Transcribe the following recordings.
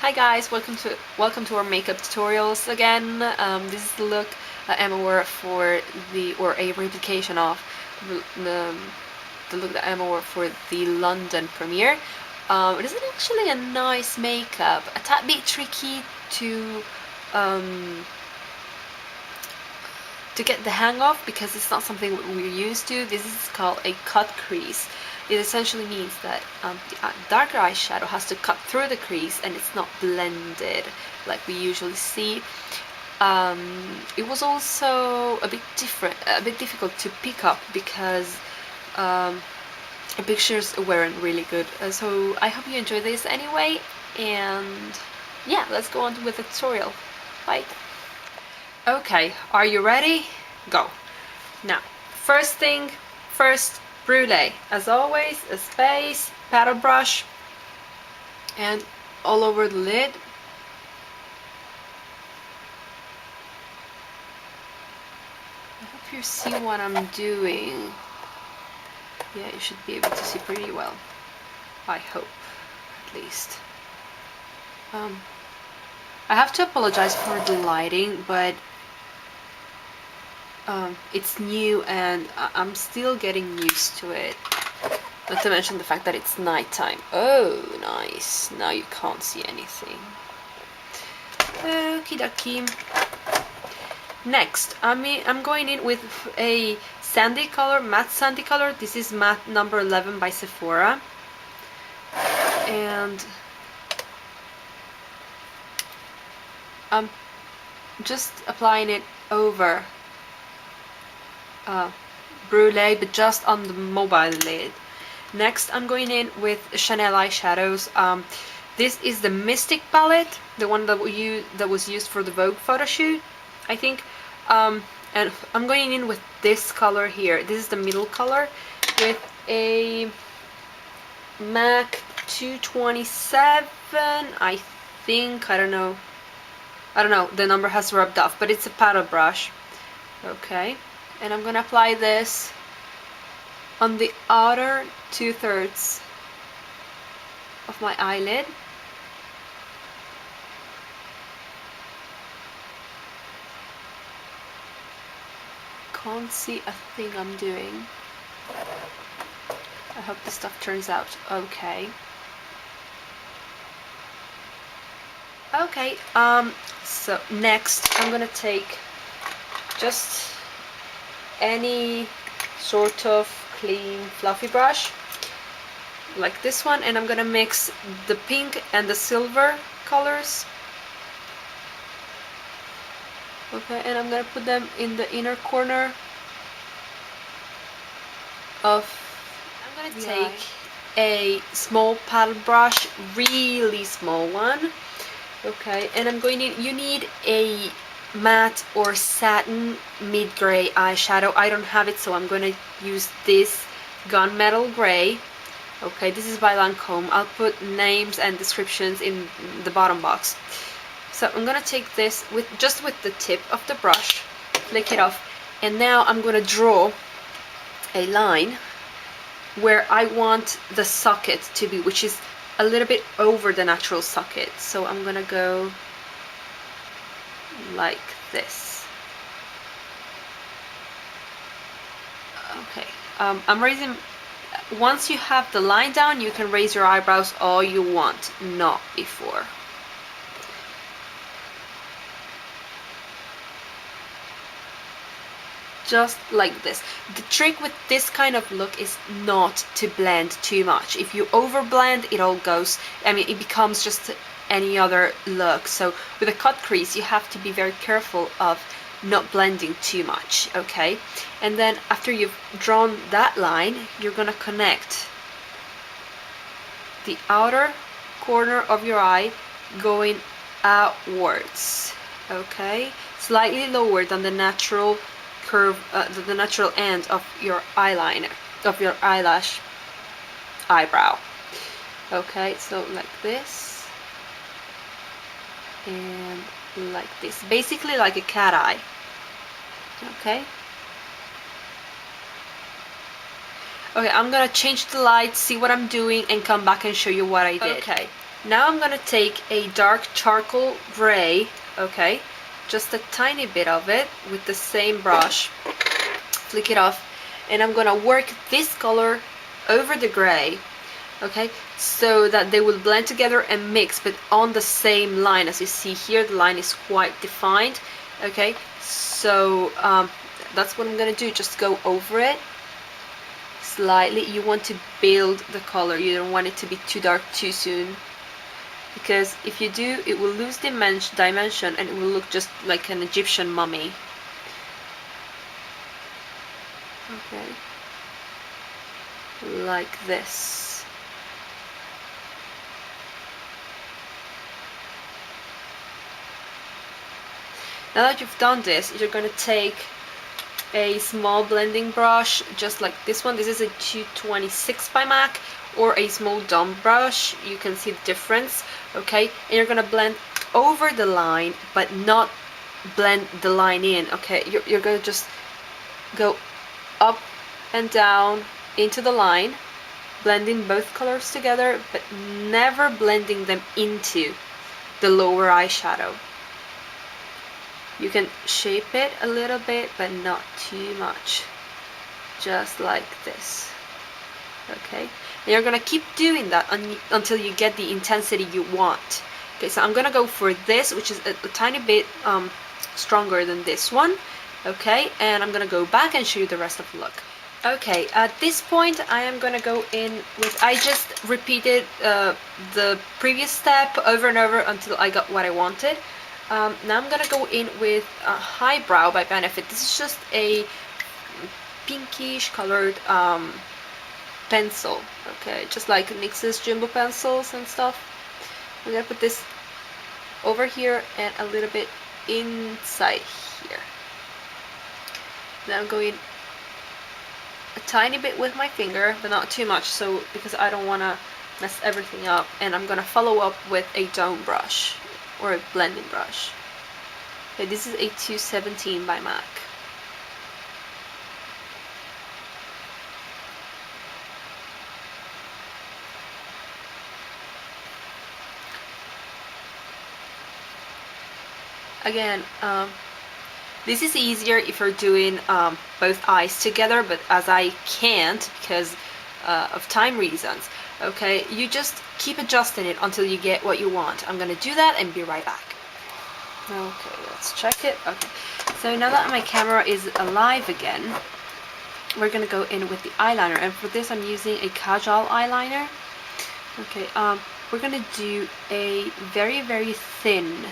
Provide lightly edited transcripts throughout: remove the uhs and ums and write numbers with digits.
Hi guys, welcome to our makeup tutorials again. This is the look Emma wore for a replication of the, the look that Emma wore for the London premiere. It is actually a nice makeup, a tad bit tricky um, to get the hang of because it's not something we're used to. This is called a cut crease. It essentially means that the darker eyeshadow has to cut through the crease and it's not blended like we usually see. It was also a bit difficult to pick up because the pictures weren't really good. So I hope you enjoy this anyway, and yeah, let's go on with the tutorial. Bye. Okay, are you ready? Go. Now, first thing first, brulee. As always, a space, paddle brush, and all over the lid. I hope you see what I'm doing. Yeah, you should be able to see pretty well. I hope, at least. I have to apologize for the lighting, but it's new and I'm still getting used to it. Not to mention the fact that it's nighttime. Oh, nice. Now you can't see anything. Okie dokie. Next, I'm going in with a sandy color, matte sandy color. This is matte number 11 by Sephora. And I'm just applying it over brulee, but just on the mobile lid. Next, I'm going in with Chanel eyeshadows. This is the Mystic palette, the one that was used for the Vogue photo shoot, I think. And I'm going in with this color here. This is the middle color with a MAC 227, I think. I don't know. The number has rubbed off, but it's a paddle brush. Okay. And I'm gonna apply this on the outer 2/3 of my eyelid. Can't see a thing I'm doing. I hope this stuff turns out okay. Okay, so next I'm gonna take just any sort of clean fluffy brush like this one, and I'm gonna mix the pink and the silver colors. Okay, and I'm gonna put them in the inner corner of. I'm gonna take a small paddle brush, really small one. Okay, and I'm going to, you need a matte or satin mid-gray eyeshadow. I don't have it, so I'm going to use this gunmetal gray. Okay, this is by Lancome. I'll put names and descriptions in the bottom box. So I'm going to take this just with the tip of the brush, flick it off, and now I'm going to draw a line where I want the socket to be, which is a little bit over the natural socket. So I'm going to go like this. Okay, I'm raising. Once you have the line down, you can raise your eyebrows all you want, not before. Just like this. The trick with this kind of look is not to blend too much. If you overblend, it all goes, it becomes just any other look. So with a cut crease, you have to be very careful of not blending too much, okay? And then after you've drawn that line, you're gonna connect the outer corner of your eye going outwards, okay? Slightly lower than the natural curve, the natural end of your eyeliner, of your eyelash eyebrow. Okay, so like this and like this, basically like a cat eye. Okay. Okay, I'm gonna change the light, see what I'm doing, and come back and show you what I did. Okay, Now I'm gonna take a dark charcoal gray, okay, just a tiny bit of it with the same brush, flick it off, and I'm gonna work this color over the gray, okay, so that they will blend together and mix, but on the same line. As you see here, the line is quite defined, okay, so that's what I'm gonna do. Just go over it slightly. You want to build the color, you don't want it to be too dark too soon, because if you do, it will lose dimension and it will look just like an Egyptian mummy. Okay, like this. Now that you've done this, you're going to take a small blending brush, just like this one. This is a 226 by MAC, or a small dumb brush. You can see the difference, okay? And you're going to blend over the line, but not blend the line in, okay? You're going to just go up and down into the line, blending both colors together, but never blending them into the lower eyeshadow. You can shape it a little bit, but not too much. Just like this. Okay? And you're gonna keep doing that until you get the intensity you want. Okay, so I'm gonna go for this, which is a tiny bit stronger than this one. Okay, and I'm gonna go back and show you the rest of the look. Okay, at this point I am gonna go in with, I just repeated the previous step over and over until I got what I wanted. Now I'm gonna go in with Highbrow by Benefit. This is just a pinkish colored pencil, okay, just like NYX's jumbo pencils and stuff. I'm gonna put this over here and a little bit inside here. Then I'm going a tiny bit with my finger, but not too much, so because I don't want to mess everything up. And I'm gonna follow up with a dome brush, or a blending brush. Okay, this is a 217 by MAC. Again, this is easier if you're doing both eyes together, but as I can't because of time reasons, okay, you just keep adjusting it until you get what you want. I'm gonna do that and be right back. Okay, let's check it. Okay, so now that my camera is alive again, we're gonna go in with the eyeliner, and for this I'm using a Kajal eyeliner. Okay, we're gonna do a very, very thin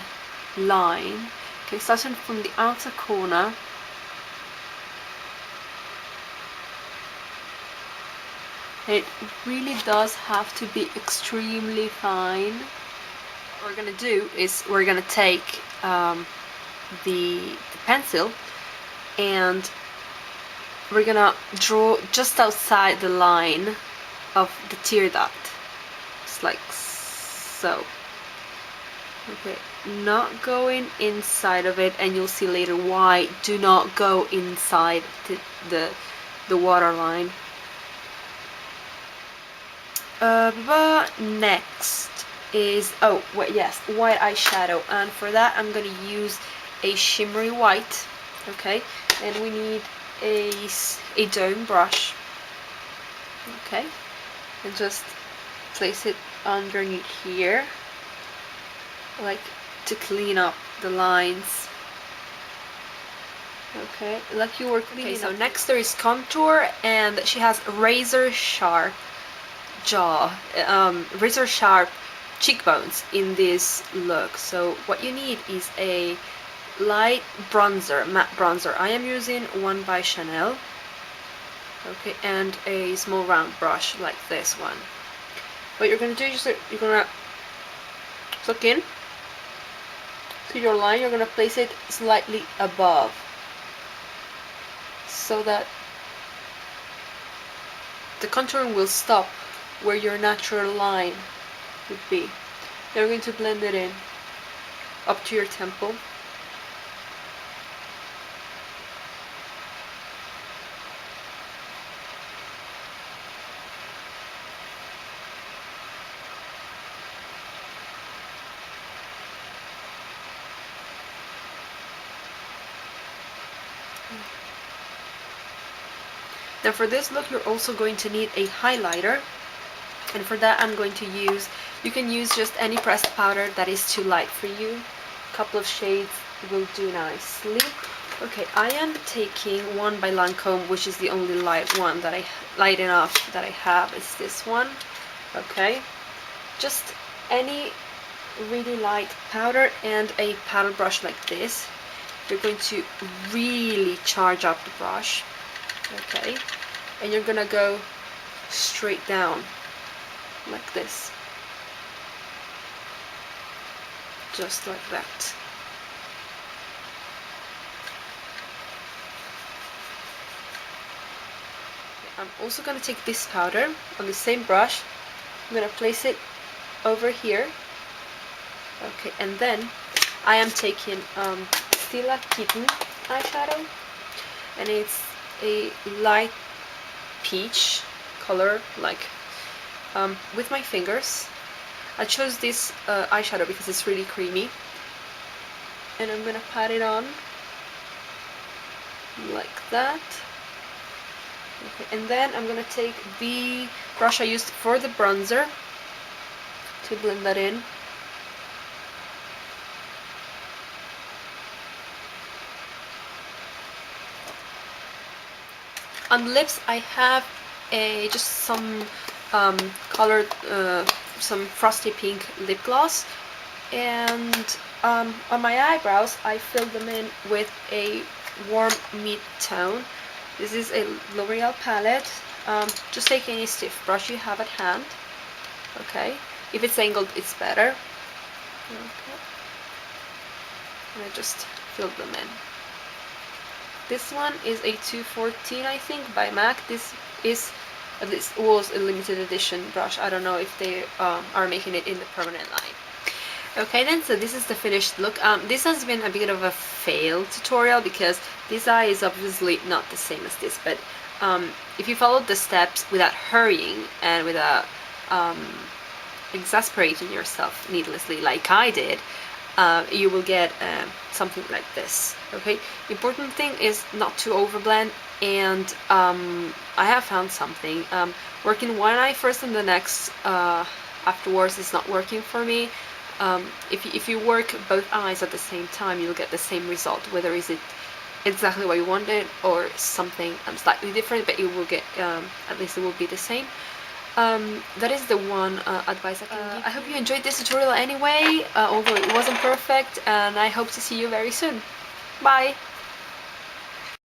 line. Okay, starting from the outer corner. It really does have to be extremely fine. What we're gonna do is we're gonna take the pencil and we're gonna draw just outside the line of the tear duct, just like so. Okay, not going inside of it, and you'll see later why. Do not go inside the waterline. Next is, oh wait, yes, white eyeshadow, and for that I'm gonna use a shimmery white. Okay, and we need a dome brush. Okay, and just place it underneath here, like to clean up the lines. Okay, like you were cleaning. Okay, so next there is contour, and she has razor sharp jaw, razor sharp cheekbones in this look. So what you need is a light bronzer, matte bronzer. I am using one by Chanel. Okay, and a small round brush like this one. What you're gonna do is you're gonna look in to your line. You're gonna place it slightly above, so that the contouring will stop where your natural line would be. Then we're going to blend it in up to your temple. Now for this look, you're also going to need a highlighter, and for that I'm going to use, you can use just any pressed powder that is too light for you. A couple of shades will do nicely. Okay, I am taking one by Lancome, which is the only light enough that I have is this one. Okay, just any really light powder and a paddle brush like this. You're going to really charge up the brush. Okay, and you're gonna go straight down like this, just like that. I'm also going to take this powder on the same brush. I'm going to place it over here. Okay, and then I am taking Stila Kitten eyeshadow, and it's a light peach color, like with my fingers. I chose this eyeshadow because it's really creamy, and I'm going to pat it on like that. Okay, and then I'm going to take the brush I used for the bronzer to blend that in. On the lips I have just some colored, some frosty pink lip gloss, and on my eyebrows I filled them in with a warm mid-tone. This is a L'Oreal palette. Just take any stiff brush you have at hand. Okay, if it's angled, it's better. Okay, and I just filled them in. This one is a 214, I think, by MAC. This is, at least was a limited edition brush. I don't know if they are making it in the permanent line. Okay then, so this is the finished look. This has been a bit of a fail tutorial because this eye is obviously not the same as this, but if you follow the steps without hurrying and without exasperating yourself needlessly like I did, you will get something like this. Okay, important thing is not to overblend, and I have found something. Working one eye first and the next afterwards is not working for me. If you work both eyes at the same time, you'll get the same result, whether is it exactly what you wanted or something slightly different, but you will get, at least it will be the same. That is the one advice I can give. I hope you enjoyed this tutorial anyway, although it wasn't perfect, and I hope to see you very soon. Bye!